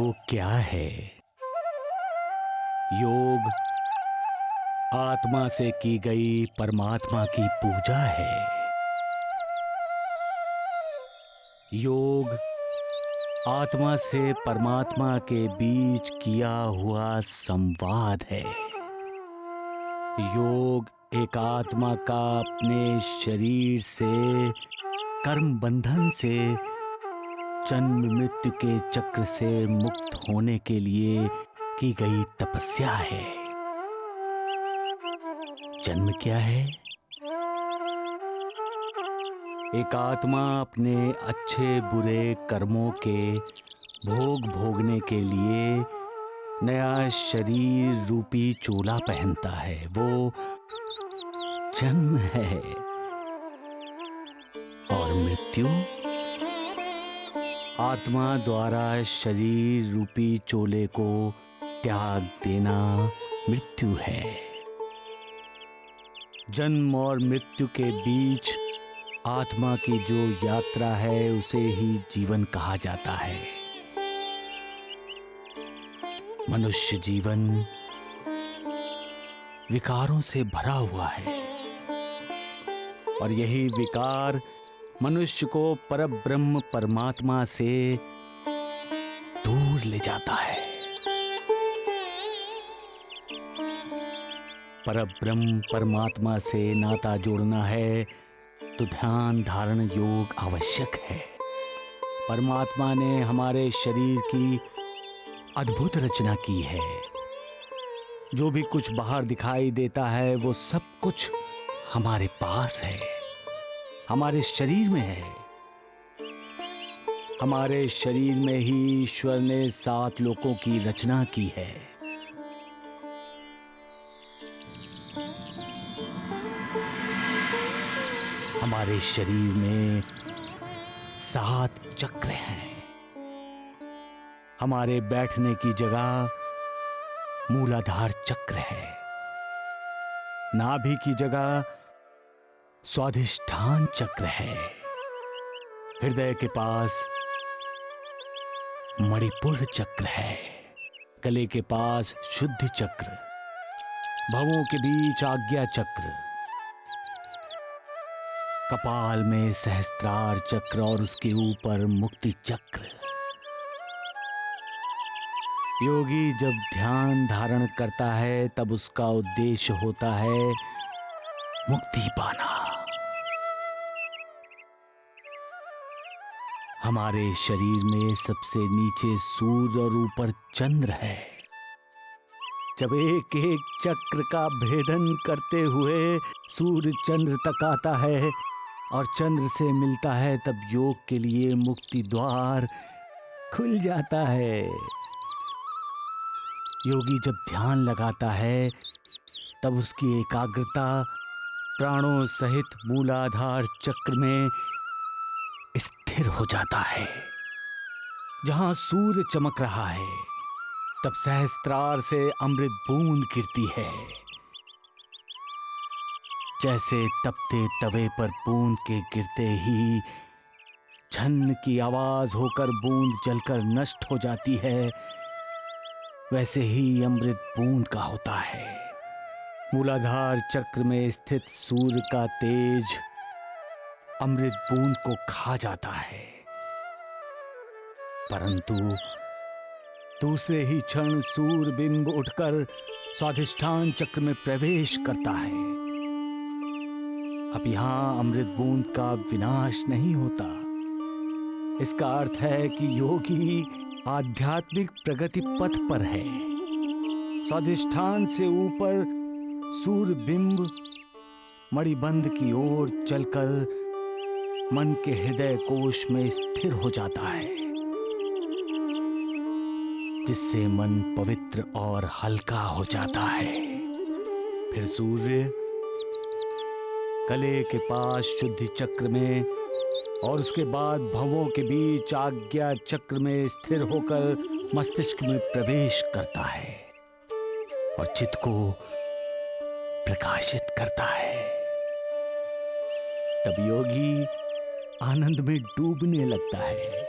योग क्या है? योग आत्मा से की गई परमात्मा की पूजा है। योग आत्मा से परमात्मा के बीच किया हुआ संवाद है। योग एक आत्मा का अपने शरीर से, कर्म बंधन से, जन्म मृत्यु के चक्र से मुक्त होने के लिए की गई तपस्या है। जन्म क्या है? एक आत्मा अपने अच्छे बुरे कर्मों के भोग भोगने के लिए नया शरीर रूपी चोला पहनता है। वो जन्म है। और मृत्यु आत्मा द्वारा शरीर रूपी चोले को त्याग देना मृत्यु है। जन्म और मृत्यु के बीच आत्मा की जो यात्रा है उसे ही जीवन कहा जाता है। मनुष्य जीवन विकारों से भरा हुआ है और यही विकार मनुष्य को परब्रह्म परमात्मा से दूर ले जाता है। परब्रह्म परमात्मा से नाता जोड़ना है तो ध्यान धारण योग आवश्यक है। परमात्मा ने हमारे शरीर की अद्भुत रचना की है। जो भी कुछ बाहर दिखाई देता है वो सब कुछ हमारे पास है, हमारे शरीर में है। हमारे शरीर में ही ईश्वर ने 7 लोकों की रचना की है। हमारे शरीर में 7 चक्र हैं। हमारे बैठने की जगह मूलाधार चक्र है। नाभि की जगह स्वाधिष्ठान चक्र है। हृदय के पास मणिपुर चक्र है। गले के पास शुद्धि चक्र, भवों के बीच आज्ञा चक्र, कपाल में सहस्त्रार चक्र और उसके ऊपर मुक्ति चक्र। योगी जब ध्यान धारण करता है तब उसका उद्देश्य होता है मुक्ति पाना। हमारे शरीर में सबसे नीचे सूर्य और ऊपर चंद्र है। जब एक एक चक्र का भेदन करते हुए सूर्य चंद्र तक आता है और चंद्र से मिलता है तब योग के लिए मुक्ति द्वार खुल जाता है। योगी जब ध्यान लगाता है तब उसकी एकाग्रता प्राणों सहित मूलाधार चक्र में स्थिर हो जाता है। जहां सूर्य चमक रहा है तब सहस्त्रार से अमृत बूंद गिरती है। जैसे तपते तवे पर बूंद के गिरते ही झन की आवाज होकर बूंद जलकर नष्ट हो जाती है, वैसे ही अमृत बूंद का होता है। मूलाधार चक्र में स्थित सूर्य का तेज अमृत बूंद को खा जाता है, परंतु दूसरे ही क्षण सूर्य बिंब उठकर स्वाधिष्ठान चक्र में प्रवेश करता है। अब यहां अमृत बूंद का विनाश नहीं होता। इसका अर्थ है कि योगी आध्यात्मिक प्रगति पथ पर है। स्वाधिष्ठान से ऊपर सूर्य बिंब मणिबंध की ओर चलकर मन के हृदय कोश में स्थिर हो जाता है, जिससे मन पवित्र और हल्का हो जाता है। फिर सूर्य गले के पास शुद्धि चक्र में और उसके बाद भवों के बीच आज्ञा चक्र में स्थिर होकर मस्तिष्क में प्रवेश करता है और चित्त को प्रकाशित करता है। तब योगी आनंद में डूबने लगता है।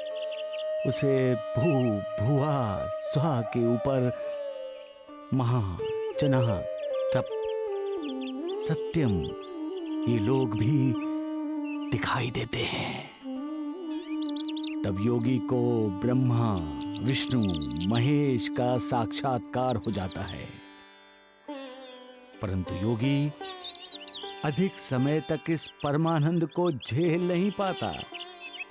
उसे भू भुआ स्वा के ऊपर महा जना तप सत्यम ये लोग भी दिखाई देते हैं। तब योगी को ब्रह्मा विष्णु महेश का साक्षात्कार हो जाता है। परंतु योगी अधिक समय तक इस परमानंद को झेल नहीं पाता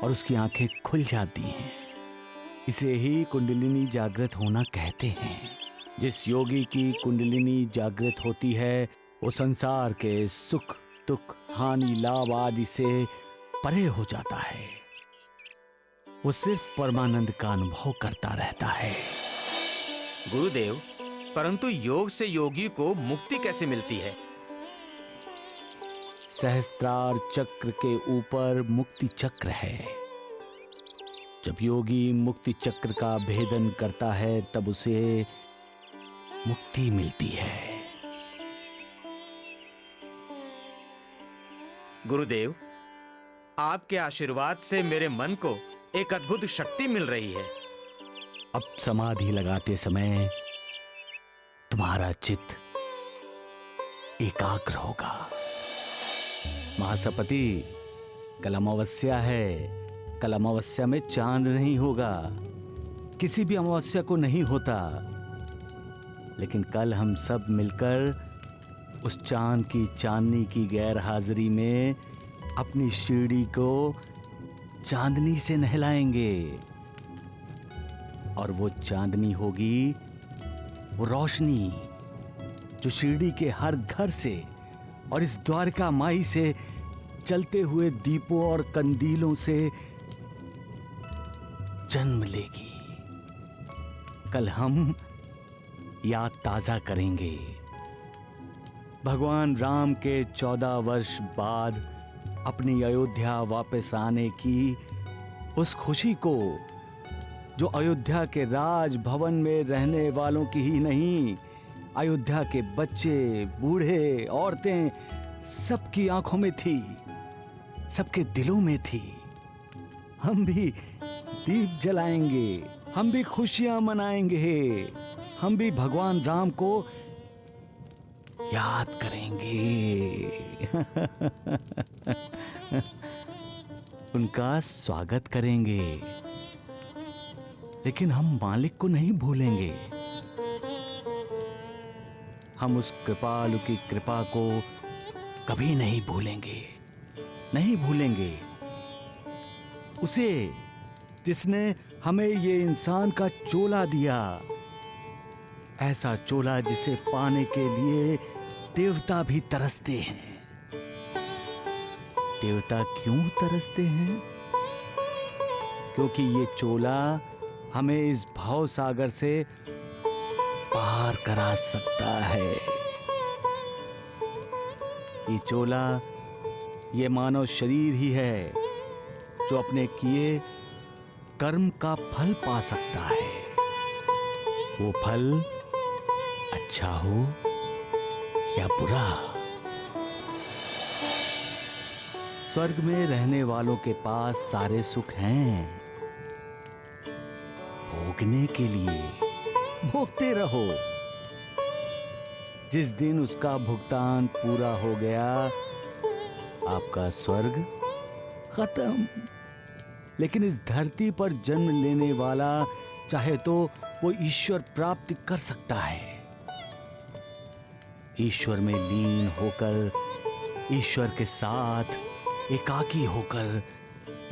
और उसकी आंखें खुल जाती हैं। इसे ही कुंडलिनी जागृत होना कहते हैं। जिस योगी की कुंडलिनी जागृत होती है वो संसार के सुख दुख हानि लाभ आदि से परे हो जाता है। वो सिर्फ परमानंद का अनुभव करता रहता है। गुरुदेव, परंतु योग से योगी को मुक्ति कैसे मिलती है? सहस्त्रार चक्र के ऊपर मुक्ति चक्र है। जब योगी मुक्ति चक्र का भेदन करता है तब उसे मुक्ति मिलती है। गुरुदेव, आपके आशीर्वाद से मेरे मन को एक अद्भुत शक्ति मिल रही है। अब समाधि लगाते समय तुम्हारा चित्त एकाग्र होगा। महासपति, कल अमावस्या है। कल अमावस्या में चांद नहीं होगा। किसी भी अमावस्या को नहीं होता। लेकिन कल हम सब मिलकर उस चांद की चांदनी की गैर हाजिरी में अपनी शीढ़ी को चांदनी से नहलाएंगे। और वो चांदनी होगी वो रोशनी जो शीढ़ी के हर घर से और इस द्वारका माई से चलते हुए दीपों और कंदीलों से जन्म लेगी। कल हम याद ताजा करेंगे भगवान राम के 14 वर्ष बाद अपनी अयोध्या वापस आने की उस खुशी को, जो अयोध्या के राज भवन में रहने वालों की ही नहीं, अयोध्या के बच्चे बूढ़े औरतें सबकी आंखों में थी, सबके दिलों में थी। हम भी दीप जलाएंगे, हम भी खुशियां मनाएंगे, हम भी भगवान राम को याद करेंगे। उनका स्वागत करेंगे। लेकिन हम मालिक को नहीं भूलेंगे। हम उस कृपालु की कृपा को कभी नहीं भूलेंगे, नहीं भूलेंगे उसे जिसने हमें ये इंसान का चोला दिया। ऐसा चोला जिसे पाने के लिए देवता भी तरसते हैं। देवता क्यों तरसते हैं? क्योंकि ये चोला हमें इस भाव सागर से पार करा सकता है। ये चोला, ये मानव शरीर ही है जो अपने किए कर्म का फल पा सकता है। वो फल अच्छा हो या बुरा। स्वर्ग में रहने वालों के पास सारे सुख हैं। भोगने के लिए भोगते रहो। जिस दिन उसका भुगतान पूरा हो गया, आपका स्वर्ग खत्म। लेकिन इस धरती पर जन्म लेने वाला चाहे तो वो ईश्वर प्राप्ति कर सकता है। ईश्वर में लीन होकर, ईश्वर के साथ एकाकी होकर,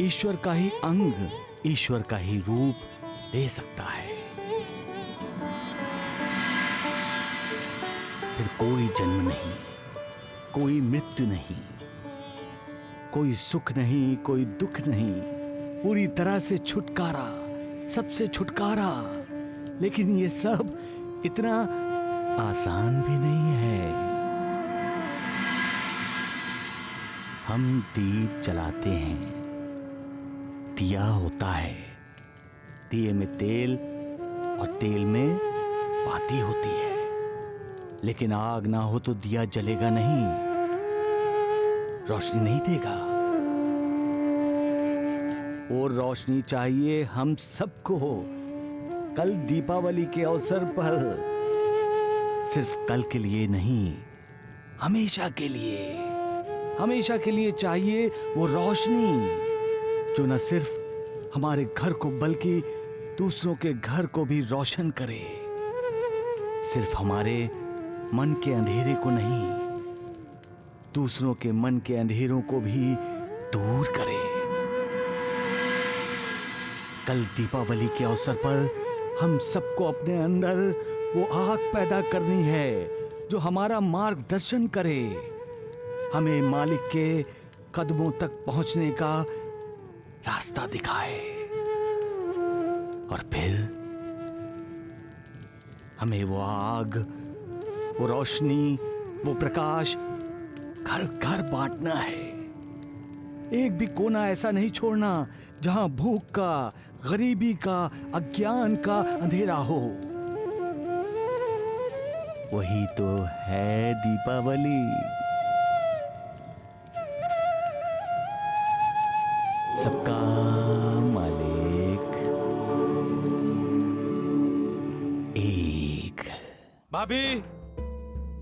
ईश्वर का ही अंग, ईश्वर का ही रूप ले सकता है। फिर कोई जन्म नहीं, कोई मृत्यु नहीं, कोई सुख नहीं, कोई दुख नहीं, पूरी तरह से छुटकारा, सबसे छुटकारा। लेकिन ये सब इतना आसान भी नहीं है। हम दीप जलाते हैं, दिया होता है, दिए में तेल और तेल में बाती होती है। लेकिन आग ना हो तो दिया जलेगा नहीं, रोशनी नहीं देगा। और रोशनी चाहिए हम सबको। कल दीपावली के अवसर पर सिर्फ कल के लिए नहीं, हमेशा के लिए चाहिए वो रोशनी जो न सिर्फ हमारे घर को बल्कि दूसरों के घर को भी रोशन करे। सिर्फ हमारे मन के अंधेरे को नहीं, दूसरों के मन के अंधेरों को भी दूर करे। कल दीपावली के अवसर पर हम सबको अपने अंदर वो आग पैदा करनी है जो हमारा मार्गदर्शन करे, हमें मालिक के कदमों तक पहुंचने का रास्ता दिखाए। और फिर हमें वो आग, वो रोशनी, वो प्रकाश घर घर बांटना है। एक भी कोना ऐसा नहीं छोड़ना जहां भूख का, गरीबी का, अज्ञान का अंधेरा हो। वही तो है दीपावली। सबका मालिक एक। भाभी,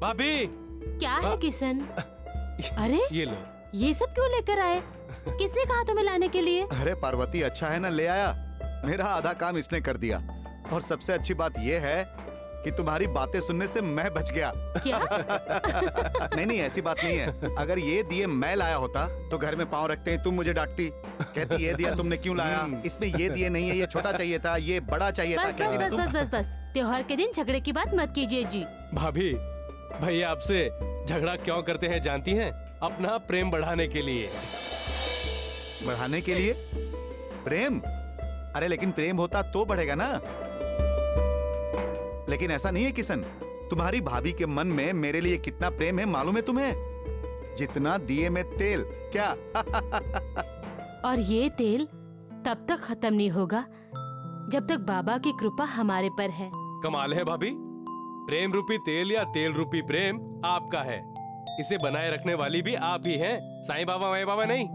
भाभी, क्या है किशन? अरे ये लो। ये सब क्यों लेकर आए? किसने कहा तुम्हें लाने के लिए? अरे पार्वती, अच्छा है ना ले आया। मेरा आधा काम इसने कर दिया। और सबसे अच्छी बात यह है कि तुम्हारी बातें सुनने से मैं बच गया। क्या? नहीं, ऐसी बात नहीं है। अगर ये दिए मैं लाया होता तो घर में पाँव रखते हैं तुम मुझे डांटती, कहती ये दिया तुमने क्यों लाया, इसमें ये दिए नहीं है, ये छोटा चाहिए था, ये बड़ा चाहिए था। बस बस बस बस बस बस, त्योहार के दिन झगड़े की बात मत कीजिए जी। भाभी, भैया आपसे झगड़ा क्यों करते हैं जानती हैं? अपना प्रेम बढ़ाने के लिए। बढ़ाने के लिए? प्रेम? अरे लेकिन प्रेम होता तो बढ़ेगा ना। लेकिन ऐसा नहीं है किशन, तुम्हारी भाभी के मन में मेरे लिए कितना प्रेम है मालूम है तुम्हें? जितना दिए में तेल। क्या? और ये तेल तब तक खत्म नहीं होगा जब तक बाबा की कृपा हमारे पर है। कमाल है भाभी, प्रेम रूपी तेल या तेल रूपी प्रेम आपका है। इसे बनाए रखने वाली भी आप ही हैं, साईं बाबा माई बाबा नहीं।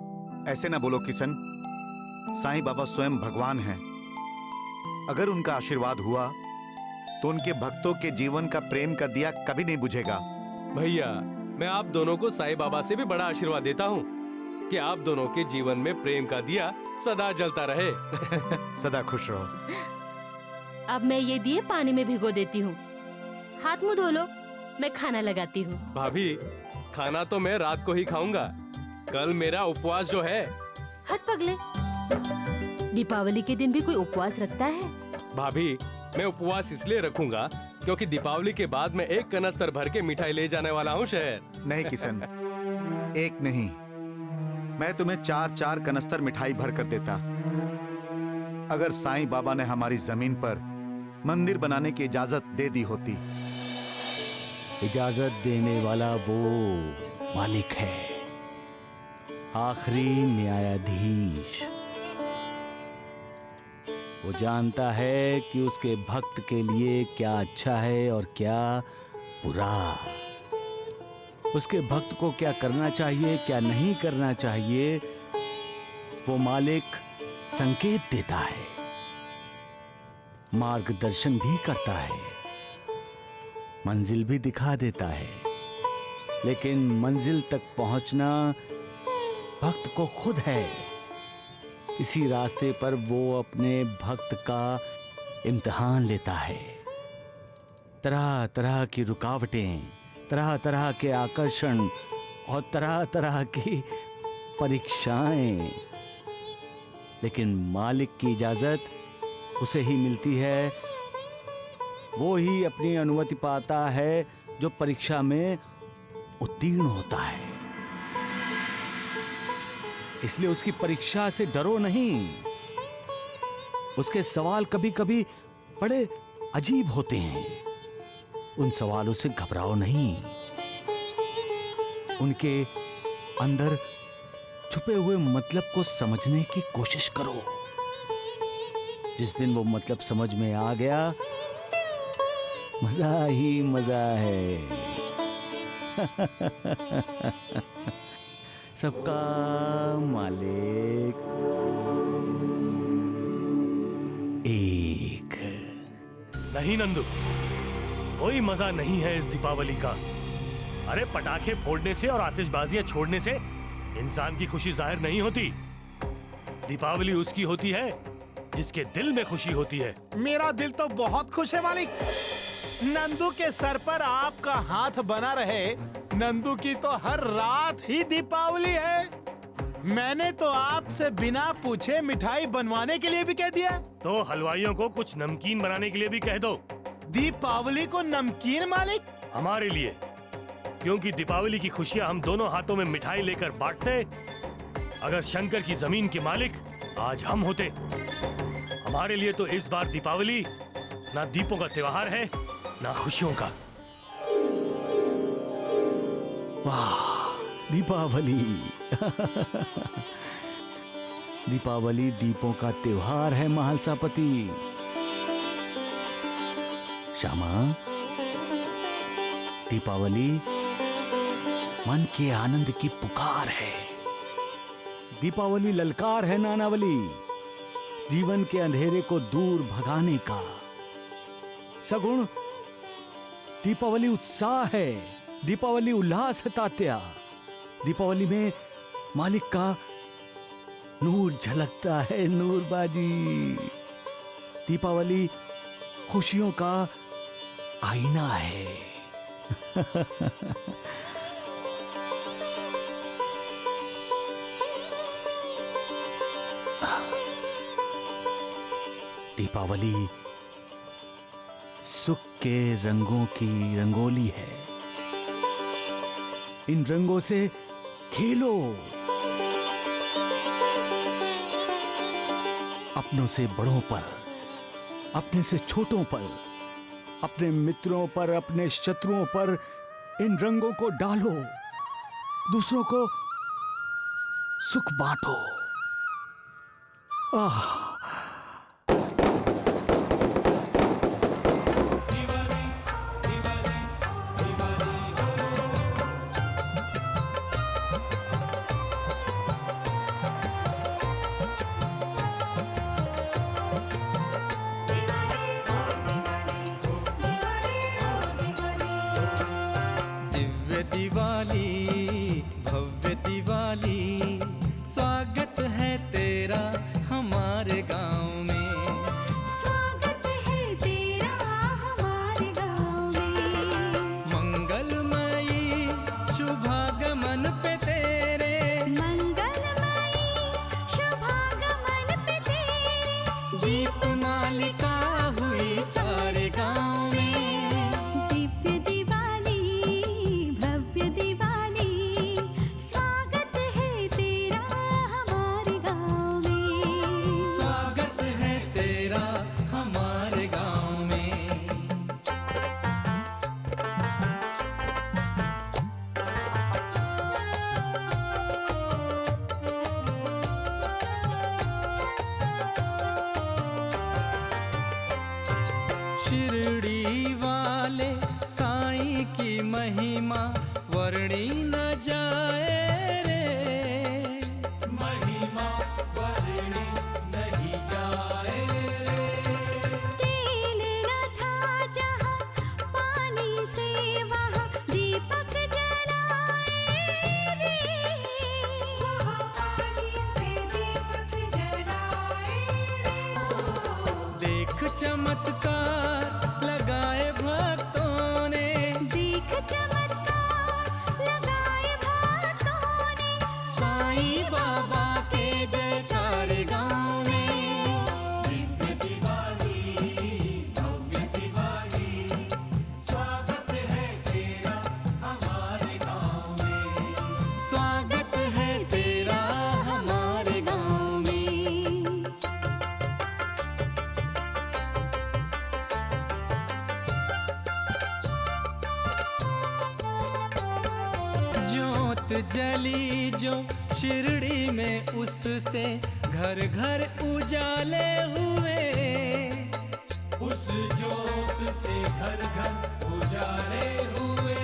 ऐसे ना बोलो किशन, साईं बाबा स्वयं भगवान हैं। अगर उनका आशीर्वाद हुआ तो उनके भक्तों के जीवन का प्रेम का दिया कभी नहीं बुझेगा। भैया, मैं आप दोनों को साईं बाबा से भी बड़ा आशीर्वाद देता हूँ कि आप दोनों के जीवन में प्रेम का दिया सदा जलता रहे। सदा खुश रहो। अब मैं ये दिए पानी में भिगो देती हूँ। हाथ मुंह धो लो, मैं खाना लगाती हूँ। भाभी, खाना तो मैं रात को ही खाऊंगा। कल मेरा उपवास जो है। हट पगले, दीपावली के दिन भी कोई उपवास रखता है? भाभी, मैं उपवास इसलिए रखूंगा क्योंकि दीपावली के बाद मैं एक कनस्तर भर के मिठाई ले जाने वाला हूँ शहर। नहीं किशन, एक नहीं, मैं तुम्हें 4-4 कनस्तर मिठाई भर कर देता। अगर साईं बाबा ने हमारी जमीन पर मंदिर बनाने की इजाजत दे दी होती। इजाजत देने वाला वो मालिक है, आखिरी न्यायाधीश। वो जानता है कि उसके भक्त के लिए क्या अच्छा है और क्या बुरा, उसके भक्त को क्या करना चाहिए, क्या नहीं करना चाहिए। वो मालिक संकेत देता है, मार्गदर्शन भी करता है, मंजिल भी दिखा देता है। लेकिन मंजिल तक पहुंचना भक्त को खुद है। इसी रास्ते पर वो अपने भक्त का इम्तिहान लेता है। तरह तरह की रुकावटें, तरह तरह के आकर्षण और तरह तरह की परीक्षाएं, लेकिन मालिक की इजाजत उसे ही मिलती है। वो ही अपनी अनुमति पाता है जो परीक्षा में उत्तीर्ण होता है। इसलिए उसकी परीक्षा से डरो नहीं। उसके सवाल कभी कभी बड़े अजीब होते हैं, उन सवालों से घबराओ नहीं। उनके अंदर छुपे हुए मतलब को समझने की कोशिश करो। जिस दिन वो मतलब समझ में आ गया, मजा ही मजा है। सबका मालिक नहीं नंदू, कोई मजा नहीं है इस दीपावली का। अरे पटाखे फोड़ने से और आतिशबाजियां छोड़ने से इंसान की खुशी जाहिर नहीं होती। दीपावली उसकी होती है जिसके दिल में खुशी होती है। मेरा दिल तो बहुत खुश है मालिक। नंदू के सर पर आपका हाथ बना रहे। नंदू की तो हर रात ही दीपावली है। मैंने तो आपसे बिना पूछे मिठाई बनवाने के लिए भी कह दिया। तो हलवाइयों को कुछ नमकीन बनाने के लिए भी कह दो। दीपावली को नमकीन मालिक? हमारे लिए, क्योंकि दीपावली की खुशियां हम दोनों हाथों में मिठाई लेकर बांटते। अगर शंकर की जमीन के मालिक आज हम होते, हमारे लिए तो इस बार दीपावली ना दीपों का त्योहार है ना खुशियों का। वाह, दीपावली दीपावली दीपों का त्योहार है महालसापति। श्यामा, दीपावली मन के आनंद की पुकार है। दीपावली ललकार है नानावली, जीवन के अंधेरे को दूर भगाने का। सगुण दीपावली उत्साह है, दीपावली उल्लास है तात्या। दीपावली में मालिक का नूर झलकता है, नूर बाजी। दीपावली खुशियों का आईना है। दीपावली सुख के रंगों की रंगोली है। इन रंगों से खेलो, अपनों से बड़ों पर, अपने से छोटों पर, अपने मित्रों पर, अपने शत्रुओं पर इन रंगों को डालो। दूसरों को सुख बांटो। आह, दिवाली भव्य दिवाली, स्वागत है तेरा हमारे गांव में। स्वागत है तेरा हमारे गांव में। मंगलमयी शुभागमन पे तेरे, मंगलमयी शुभागमन पे तेरे। दीप मालिका हुई सारे गांव में। दिव्य दिवाली भव्य दिवाली, स्वागत है तेरा हमारे गांव में। स्वागत है तेरा हमारे गांव में। शिरडी वाले साईं की महिमा वर्णी न जाए रे। महिमा वर्णी नहीं जाए रे। तेल न था जहाँ पानी से वहाँ दीपक जलाए रे। वहाँ पानी से दीपक जलाए रे। देख चमत्कार लगाए भक्तों ने। देख चमत्कार लगाए भक्तों ने। साईं बाबा के जयकार गाँव में। दिव्य दिवाली भव्य दिवाली, स्वागत है तेरा हमारे गाँव में। स्वागत है तेरा हमारे गाँव में। ज्योत जली जो शिरडी में, उससे घर घर उजाले हुए। उस ज्योत से घर घर उजाले हुए।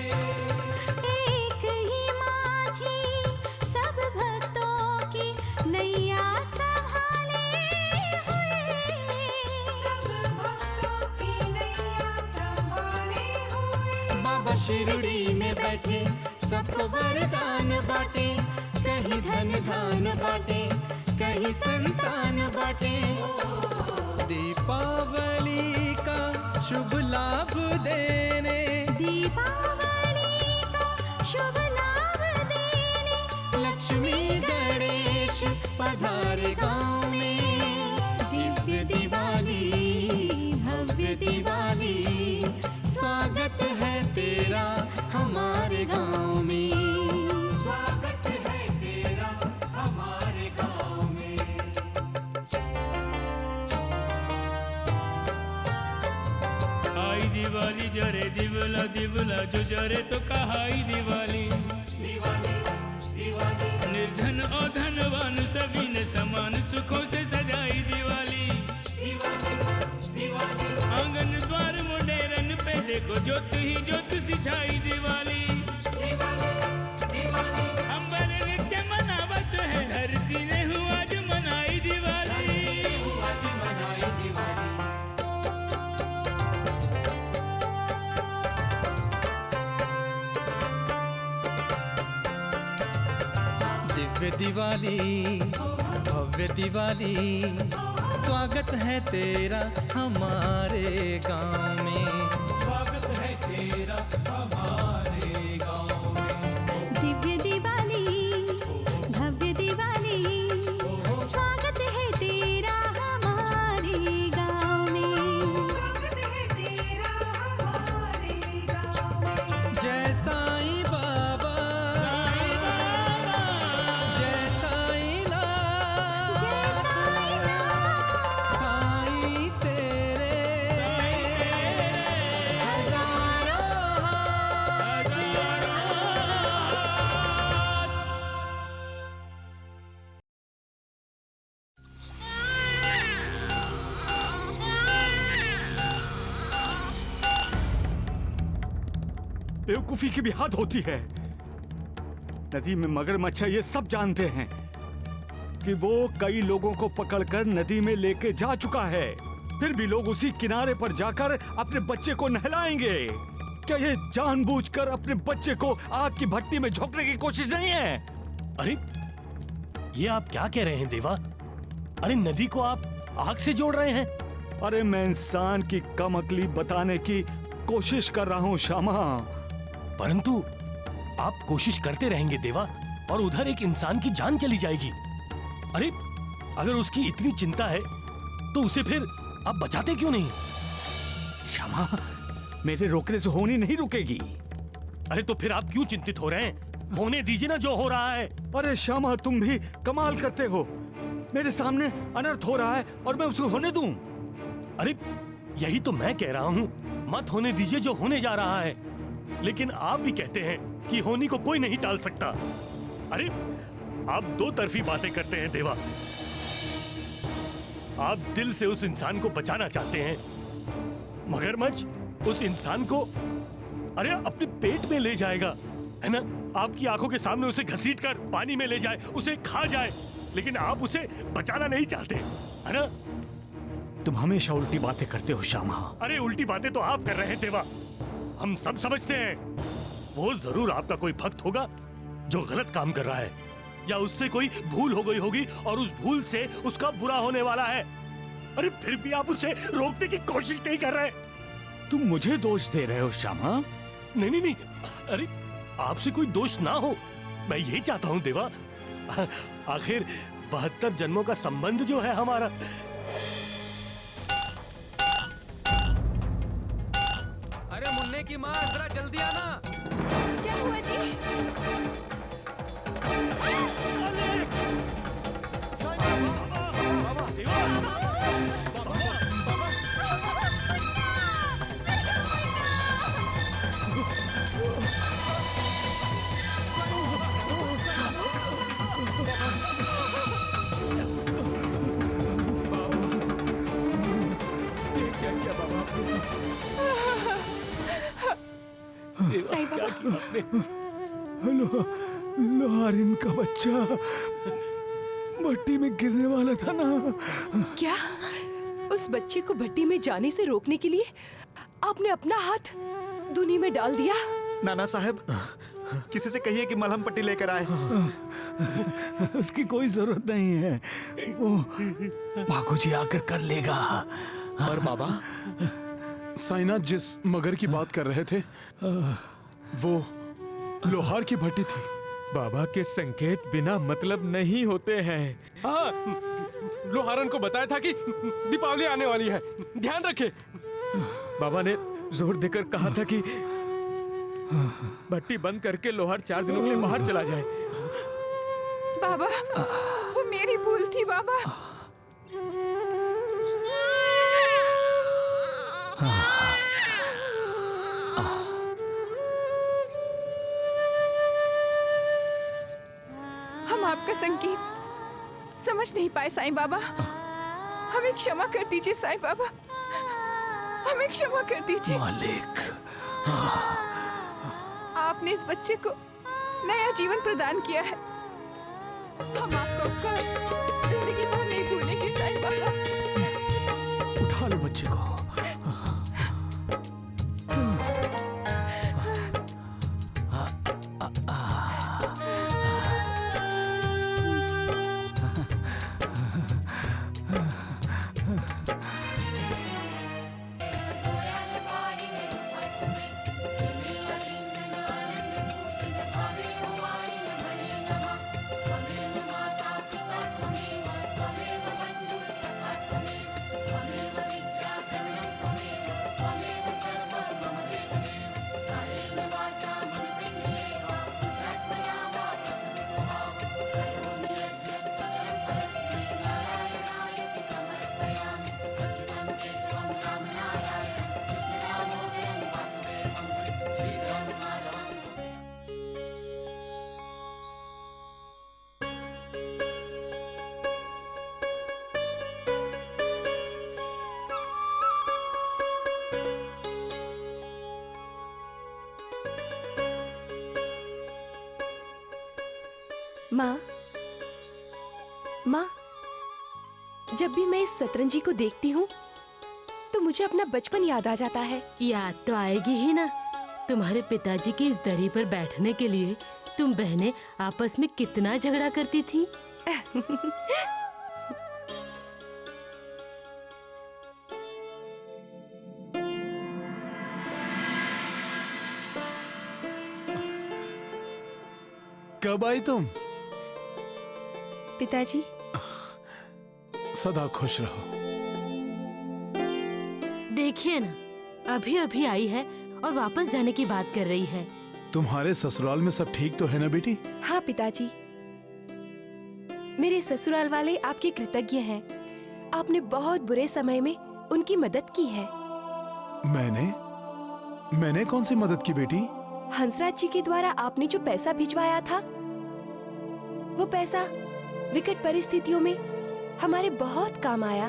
एक ही माझी सब भक्तों की नैया संभाले हुए। सब भक्तों की नैया बाबा शिरुड़ी में बैठे सबको वरदान बांटे, कहीं धन धान बांटे, कहीं संतान बांटे। दीपावली का शुभ लाभ देने, दीपावली का शुभ लाभ देने, लक्ष्मी गणेश पधारे गाँव में। दिव्य दिवाली भव्य दिवाली, स्वागत है तेरा हमारे गाँव में। स्वागत है तेरा हमारे गाँव में। आई दिवाली जरे दिवला दिवला जो जरे तो कहाई दिवाली। निर्धन और धनवान सभी ने समान सुखों से सजाई दिवाली। आंगन द्वार मुंडेरन पे देखो ज्योत ही ज्योत सिछाई दिवाली। अंबर नित्य मनावत है, धरती ने हुआ आज मनाई दिवाली। दिव्य दिवाली भव्य दिवाली, स्वागत है तेरा हमारे गाँव में। स्वागत है तेरा हमारे गाँव में। दिव्य दिवाली भव्य दिवाली, स्वागत है तेरा हमारे गाँव में। स्वागत है तेरा हमारे गाँव में। जय साईं बाबा, जय साईं नाथ, साईं तेरे हजारों बेवकूफी की भी हद होती है। नदी में मगरमच्छ है, ये सब जानते हैं कि वो कई लोगों को पकड़कर नदी में लेके जा चुका है। फिर भी लोग उसी किनारे पर जाकर अपने बच्चे को नहलाएंगे। क्या ये जानबूझकर अपने बच्चे को आग की भट्टी में झोंकने की कोशिश नहीं है? अरे ये आप क्या कह रहे हैं देवा? अरे नदी को आप आग से जोड़ रहे हैं? अरे मैं इंसान की कम अकली बताने की कोशिश कर रहा हूँ श्यामा। परंतु आप कोशिश करते रहेंगे देवा, और उधर एक इंसान की जान चली जाएगी। अरे अगर उसकी इतनी चिंता है तो उसे फिर आप बचाते क्यों नहीं? श्यामा, मेरे रोकने से होनी नहीं रुकेगी। अरे तो फिर आप क्यों चिंतित हो रहे हैं? होने दीजिए ना जो हो रहा है। अरे श्यामा, तुम भी कमाल करते हो। मेरे सामने अनर्थ हो रहा है और मैं उसे होने दूं? अरे यही तो मैं कह रहा हूँ, मत होने दीजिए जो होने जा रहा है। लेकिन आप भी कहते हैं कि होनी को कोई नहीं टाल सकता। अरे आप दो तरफी बातें करते हैं देवा। आप दिल से उस इंसान को बचाना चाहते हैं, मगरमच्छ उस इंसान को अरे अपने पेट में ले जाएगा, है ना? आपकी आंखों के सामने उसे घसीटकर पानी में ले जाए, उसे खा जाए, लेकिन आप उसे बचाना नहीं चाहते, है ना? तुम हमेशा उल्टी बातें करते हो श्यामा। अरे उल्टी बातें तो आप कर रहे हैं देवा, हम सब समझते हैं। वो जरूर आपका कोई भक्त होगा जो गलत काम कर रहा है, या उससे कोई भूल हो गई होगी और उस भूल से उसका बुरा होने वाला है। अरे फिर भी आप उसे रोकने की कोशिश नहीं कर रहे। तुम मुझे दोष दे रहे हो श्यामा? नहीं नहीं नहीं, अरे आपसे कोई दोष ना हो, मैं यही चाहता हूँ देवा। आखिर 72 जन्मों का संबंध जो है हमारा। अरे मुन्ने की माँ, जरा जल्दी आना। क्या हुआ जी? लोहारिन का बच्चा भट्टी में गिरने वाला था ना। क्या उस बच्चे को भट्टी में जाने से रोकने के लिए आपने अपना हाथ धुनी में डाल दिया। नाना साहब, किसी से कहिए कि मलहम पट्टी लेकर आए। उसकी कोई जरूरत नहीं है, वो बाबूजी आकर कर लेगा। पर बाबा, साईनाथ जिस मगर की बात कर रहे थे वो लोहार की भट्टी थी। बाबा के संकेत बिना मतलब नहीं होते हैं। हाँ, लोहारन को बताया था कि दीपावली आने वाली है, ध्यान रखे। बाबा ने जोर देकर कहा था कि भट्टी बंद करके लोहार 4 दिनों के लिए बाहर चला जाए। बाबा, वो मेरी भूल थी बाबा। हम आपका संकेत समझ नहीं पाए साईं बाबा। हमें क्षमा कर दीजिए साईं बाबा, हमें क्षमा कर दीजिए। मालिक, आपने इस बच्चे को नया जीवन प्रदान किया है। हम आपका उपकार जिंदगी भर नहीं भूलेंगे साईं बाबा। उठा लो बच्चे को। माँ, माँ, जब भी मैं इस सतरंजी को देखती हूँ तो मुझे अपना बचपन याद आ जाता है। याद तो आएगी ही ना। तुम्हारे पिताजी की इस दरी पर बैठने के लिए तुम बहनें आपस में कितना झगड़ा करती थी। कब आई तुम? पिताजी, सदा खुश रहो। देखिए ना, अभी अभी आई है और वापस जाने की बात कर रही है। तुम्हारे ससुराल में सब ठीक तो है ना बेटी? हाँ पिताजी, मेरे ससुराल वाले आपके कृतज्ञ हैं। आपने बहुत बुरे समय में उनकी मदद की है। मैंने कौन सी मदद की बेटी? हंसराज जी के द्वारा आपने जो पैसा भिजवाया था, वो पैसा विकट परिस्थितियों में हमारे बहुत काम आया।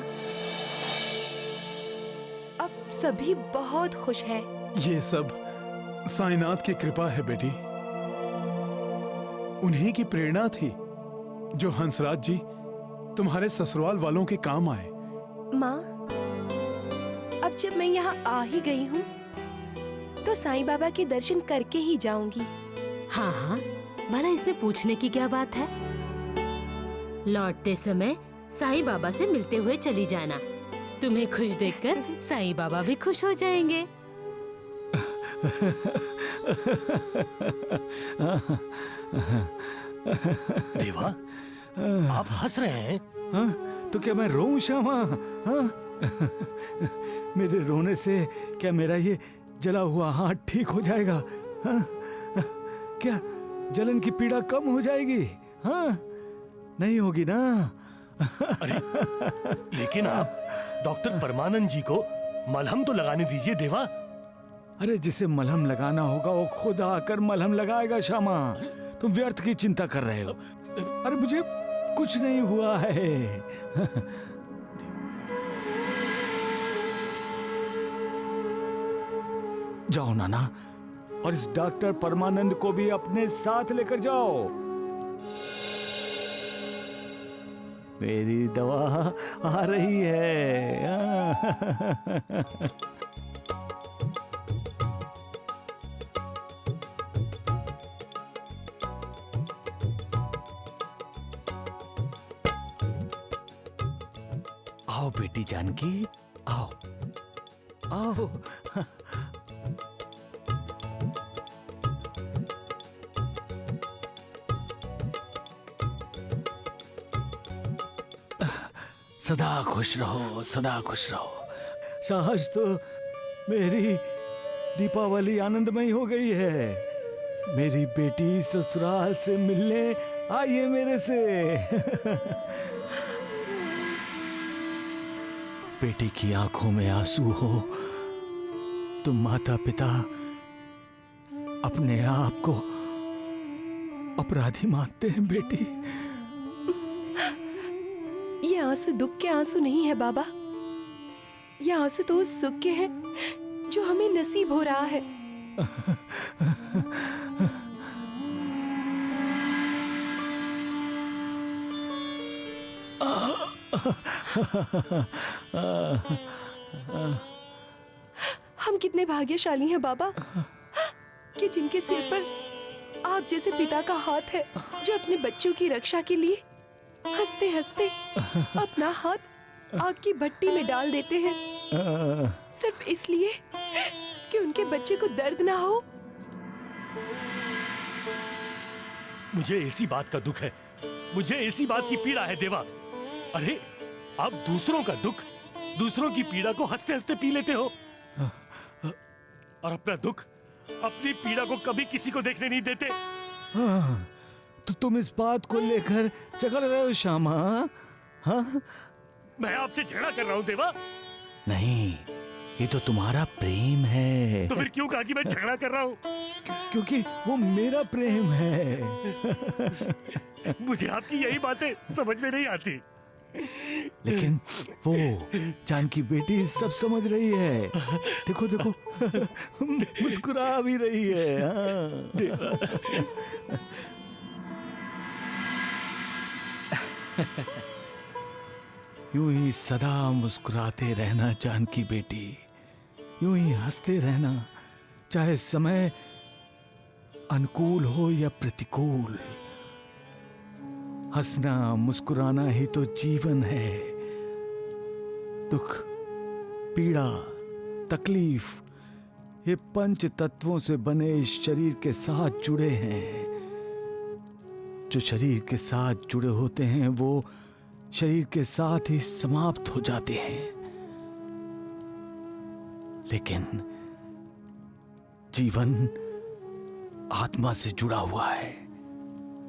अब सभी बहुत खुश हैं। ये सब साईनाथ की कृपा है बेटी। उन्हीं की प्रेरणा थी जो हंसराज जी तुम्हारे ससुराल वालों के काम आए। माँ, अब जब मैं यहाँ आ ही गई हूँ तो साईं बाबा के दर्शन करके ही जाऊंगी। हाँ हाँ, भला इसमें पूछने की क्या बात है। लौटते समय साईं बाबा से मिलते हुए चली जाना। तुम्हें खुश देखकर साईं बाबा भी खुश हो जाएंगे। देवा, आप हंस रहे हैं? हाँ, तो क्या मैं रोऊं श्यामा? हाँ? मेरे रोने से क्या मेरा ये जला हुआ हाथ ठीक हो जाएगा? हाँ? क्या जलन की पीड़ा कम हो जाएगी? हाँ? नहीं होगी ना? अरे, लेकिन आप डॉक्टर परमानंद जी को मलहम तो लगाने दीजिए देवा। अरे जिसे मलहम लगाना होगा वो खुद आकर मलहम लगाएगा श्यामा। तुम व्यर्थ की चिंता कर रहे हो। अरे मुझे कुछ नहीं हुआ है। जाओ नाना, और इस डॉक्टर परमानंद को भी अपने साथ लेकर जाओ। मेरी दवा आ रही है। आओ बेटी जानकी, आओ आओ। सदा खुश रहो, सदा खुश रहो। आज तो मेरी दीपावली आनंदमयी हो गई है। मेरी बेटी ससुराल से मिलने आई है मेरे से। बेटी की आंखों में आंसू हो तो माता पिता अपने आप को अपराधी मानते हैं बेटी। ये आंसू दुख के आंसू नहीं है बाबा, ये आंसू तो उस सुख के हैं जो हमें नसीब हो रहा है। हम कितने भाग्यशाली हैं बाबा कि जिनके सिर पर आप जैसे पिता का हाथ है, जो अपने बच्चों की रक्षा के लिए हंसते हंसते अपना हाथ आग की भट्टी में डाल देते हैं, सिर्फ इसलिए कि उनके बच्चे को दर्द ना हो। मुझे इसी बात का दुख है, मुझे इसी बात की पीड़ा है देवा। अरे आप दूसरों का दुख, दूसरों की पीड़ा को हंसते हंसते पी लेते हो और अपना दुख, अपनी पीड़ा को कभी किसी को देखने नहीं देते। तो तुम इस बात को लेकर झगड़ रहे हो श्यामा? हाँ? मैं आपसे झगड़ा कर रहा हूँ देवा? नहीं, ये तो तुम्हारा प्रेम है। तो फिर क्यों कहा कि मैं झगड़ा कर रहा हूँ? क्योंकि वो मेरा प्रेम है। मुझे आपकी यही बातें समझ में नहीं आती। लेकिन वो जानकी बेटी सब समझ रही है। देखो देखो, मुस्कुरा भी रही है। हाँ। यूं ही सदा मुस्कुराते रहना जानकी बेटी, यूं ही हंसते रहना, चाहे समय अनुकूल हो या प्रतिकूल। हंसना मुस्कुराना ही तो जीवन है। दुख, पीड़ा, तकलीफ, ये पंच तत्वों से बने इस शरीर के साथ जुड़े हैं। जो शरीर के साथ जुड़े होते हैं वो शरीर के साथ ही समाप्त हो जाते हैं। लेकिन जीवन आत्मा से जुड़ा हुआ है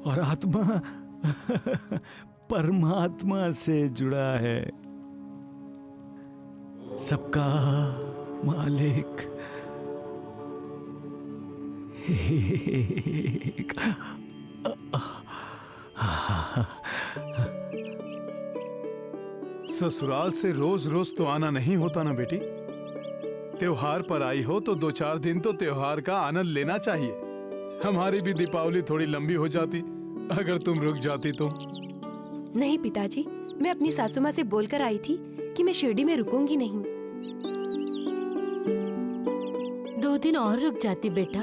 और आत्मा परमात्मा से जुड़ा है। सबका मालिक एक। ससुराल से रोज रोज तो आना नहीं होता ना बेटी। त्योहार पर आई हो तो 2-4 दिन तो त्योहार का आनंद लेना चाहिए। हमारी भी दीपावली थोड़ी लंबी हो जाती अगर तुम रुक जाती तो। नहीं पिताजी, मैं अपनी सासू माँ से बोलकर आई थी कि मैं शिरडी में रुकूंगी नहीं। 2 दिन और रुक जाती बेटा।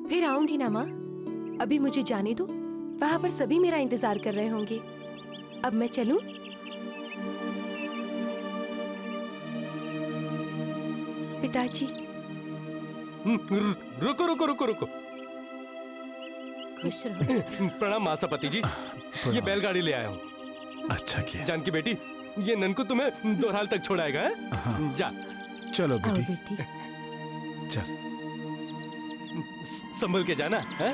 फिर आऊंगी ना माँ। अभी मुझे जाने दो, वहाँ पर सभी मेरा इंतजार कर रहे होंगे। अब मैं चलूं? पिताजी। रुको रुको रुको रुको। खुश रहो। प्रणाम मासापति जी, ये बैलगाड़ी ले आया हूँ। अच्छा किया। जानकी बेटी, ये ननकू तुम्हें दोरहाल तक छोड़ाएगा है? हाँ। जा। चलो बेटी, बेटी। चल। संभल के जाना है?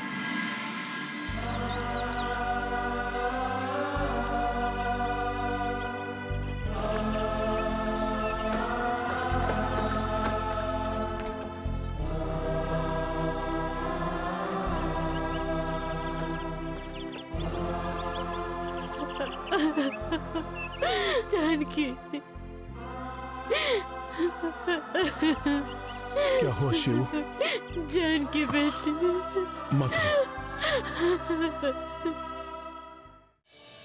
जानकी। क्या हो शिव? जानकी बेटी। मत रो।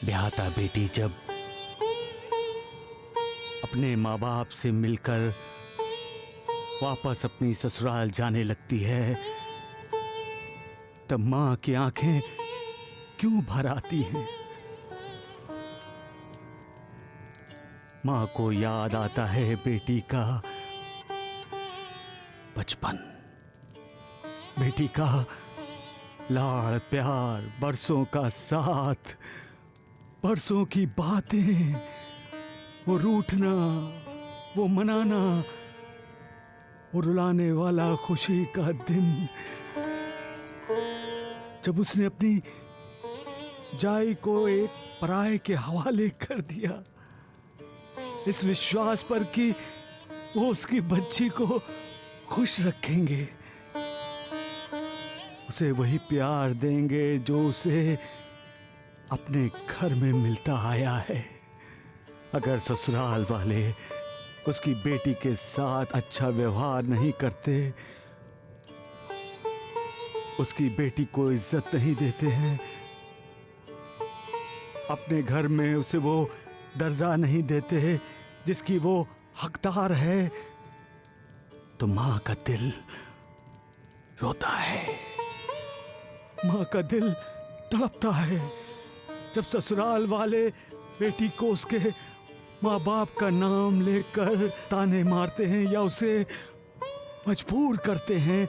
ब्याहता बेटी जब अपने माँ बाप से मिलकर वापस अपनी ससुराल जाने लगती है तब माँ की आंखें क्यों भर आती हैं? माँ को याद आता है बेटी का बचपन, बेटी का लाड़ प्यार, बरसों का साथ, बरसों की बातें, वो रूठना, वो मनाना, वो रुलाने वाला खुशी का दिन जब उसने अपनी जाई को एक पराये के हवाले कर दिया, इस विश्वास पर कि वो उसकी बच्ची को खुश रखेंगे, उसे वही प्यार देंगे जो उसे अपने घर में मिलता आया है। अगर ससुराल वाले उसकी बेटी के साथ अच्छा व्यवहार नहीं करते, उसकी बेटी को इज्जत नहीं देते हैं, अपने घर में उसे वो दर्जा नहीं देते हैं जिसकी वो हकदार है, तो माँ का दिल रोता है, माँ का दिल तड़पता है जब ससुराल वाले बेटी को उसके माँ बाप का नाम लेकर ताने मारते हैं या उसे मजबूर करते हैं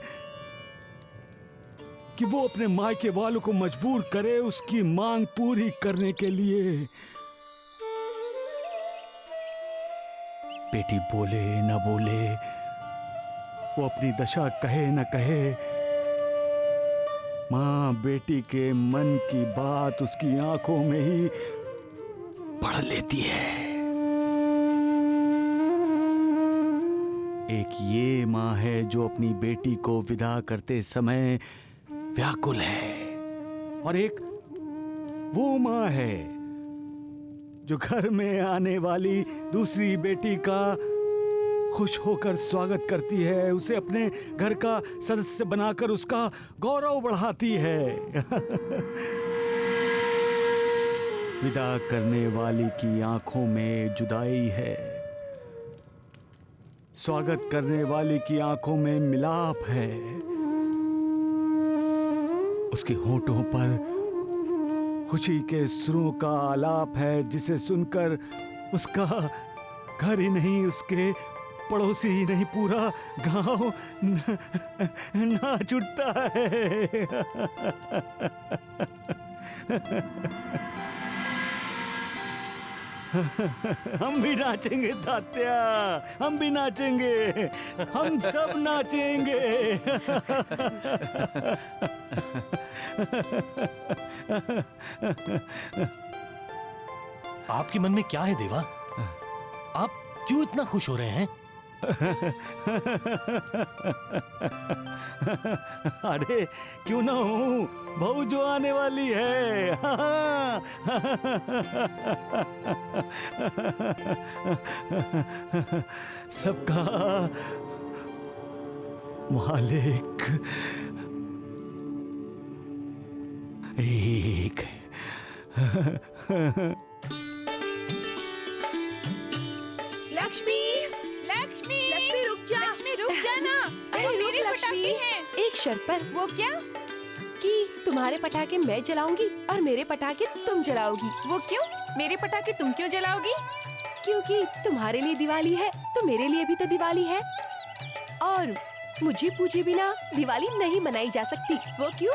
कि वो अपने मायके वालों को मजबूर करे उसकी मांग पूरी करने के लिए। बेटी बोले न बोले, वो अपनी दशा कहे न कहे, माँ बेटी के मन की बात उसकी आंखों में ही पढ़ लेती है। एक ये माँ है जो अपनी बेटी को विदा करते समय व्याकुल है, और एक वो माँ है जो घर में आने वाली दूसरी बेटी का खुश होकर स्वागत करती है, उसे अपने घर का सदस्य बनाकर उसका गौरव बढ़ाती है। विदा करने वाली की आंखों में जुदाई है, स्वागत करने वाली की आंखों में मिलाप है, उसके होठों पर खुशी के सुरों का आलाप है जिसे सुनकर उसका घर ही नहीं, उसके पड़ोसी ही नहीं, पूरा गांव नाच उठता है। हम भी नाचेंगे तात्या, हम भी नाचेंगे, हम सब नाचेंगे। आपके मन में क्या है देवा? आप क्यों इतना खुश हो रहे हैं? अरे क्यों ना हूँ, बहू जो आने वाली है। सबका मालिक एक। लक्ष्मी, लक्ष्मी, लक्ष्मी रुक जा, लक्ष्मी रुक जा ना। अरे वो रुक मेरे लक्ष्मी, पटाखे हैं। एक शर्त पर। वो क्या? कि तुम्हारे पटाखे मैं जलाऊंगी और मेरे पटाखे तुम जलाओगी। वो क्यों? मेरे पटाखे तुम क्यों जलाओगी? क्योंकि तुम्हारे लिए दिवाली है तो मेरे लिए भी तो दिवाली है, और मुझे पूछे बिना दिवाली नहीं मनाई जा सकती। वो क्यों?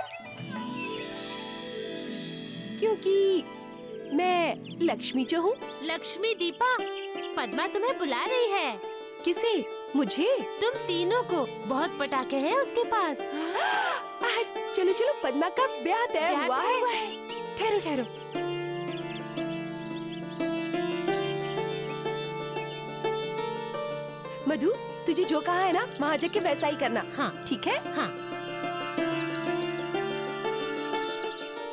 क्योंकि मैं लक्ष्मी जो हूँ। लक्ष्मी, दीपा, पद्मा तुम्हें बुला रही है। किसे? मुझे? तुम तीनों को। बहुत पटाखे हैं उसके पास। चलो चलो, पद्मा का ब्याह तय हुआ है। ठहरो ठहरो। मधु, तुझे जो कहा है ना वहाँ जाके वैसा ही करना। हाँ ठीक है। हाँ,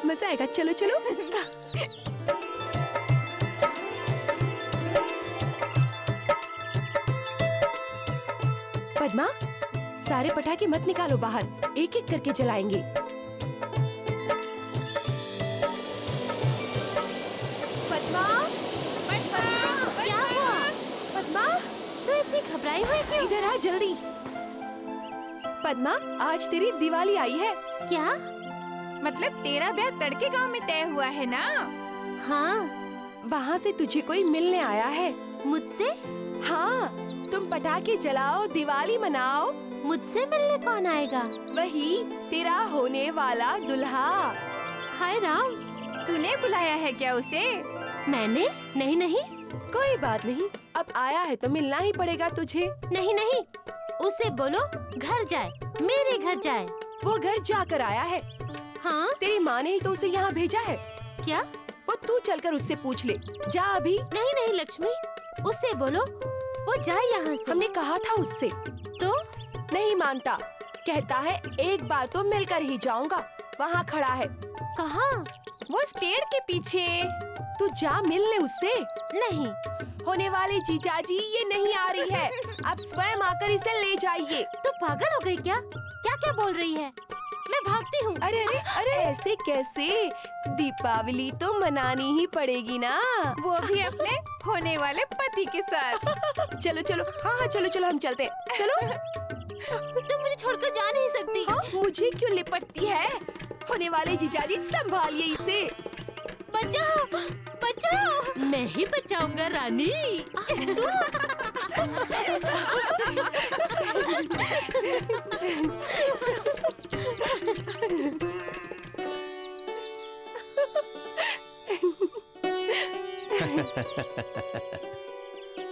मजा आएगा। चलो चलो। पद्मा, सारे पटाखे मत निकालो बाहर, एक एक करके जलाएंगे। पद्मा, पद्मा, क्या हुआ? पद्मा, तू इतनी घबराई हुई क्यों? इधर आ जल्दी। पद्मा, आज तेरी दिवाली आई है। क्या? मतलब तेरा ब्याह तड़के गांव में तय हुआ है ना? हाँ। वहाँ से तुझे कोई मिलने आया है। मुझसे? हाँ, तुम पटाखे जलाओ, दिवाली मनाओ। मुझसे मिलने कौन आएगा? वही तेरा होने वाला दुल्हा। हाय राम, तूने बुलाया है क्या उसे? मैंने? नहीं नहीं। कोई बात नहीं, अब आया है तो मिलना ही पड़ेगा तुझे। नहीं नहीं, उसे बोलो घर जाए, मेरे घर जाए। वो घर जाकर आया है। हाँ? तेरी माँ ने ही तो उसे यहाँ भेजा है। क्या? वो तू चलकर उससे पूछ ले। जा अभी। नहीं नहीं लक्ष्मी, उससे बोलो वो जाए यहाँ से। हमने कहा था उससे। तो? नहीं मानता, कहता है एक बार तो मिलकर ही जाऊंगा। वहाँ खड़ा है। कहाँ? वो इस पेड़ के पीछे। तू जा मिल ले उससे। नहीं। होने वाले जीजाजी ये नहीं आ रही है, आप स्वयं आकर इसे ले जाइए। तू पागल हो गई क्या? क्या क्या बोल रही है? मैं भागती हूँ। अरे अरे अरे ऐसे कैसे? दीपावली तो मनानी ही पड़ेगी ना, वो भी अपने होने वाले पति के साथ। चलो चलो, हाँ हाँ चलो चलो हम चलते हैं। चलो। तुम मुझे छोड़कर जा नहीं सकती। हाँ, मुझे क्यों लिपटती है? होने वाले जीजाजी संभालिए इसे। बचाओ बचाओ। मैं ही बचाऊंगा रानी। तू?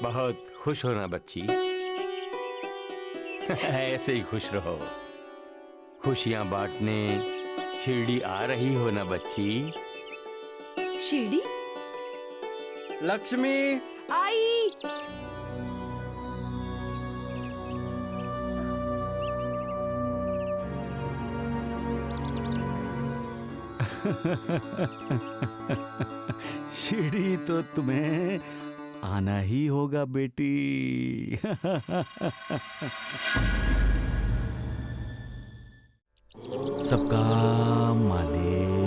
बहुत खुश हो ना बच्ची। ऐसे ही खुश रहो। खुशियां बांटने शिरडी आ रही हो ना बच्ची। शिरडी? लक्ष्मी आई। शिरडी तो तुम्हें आना ही होगा बेटी। सबका मालिक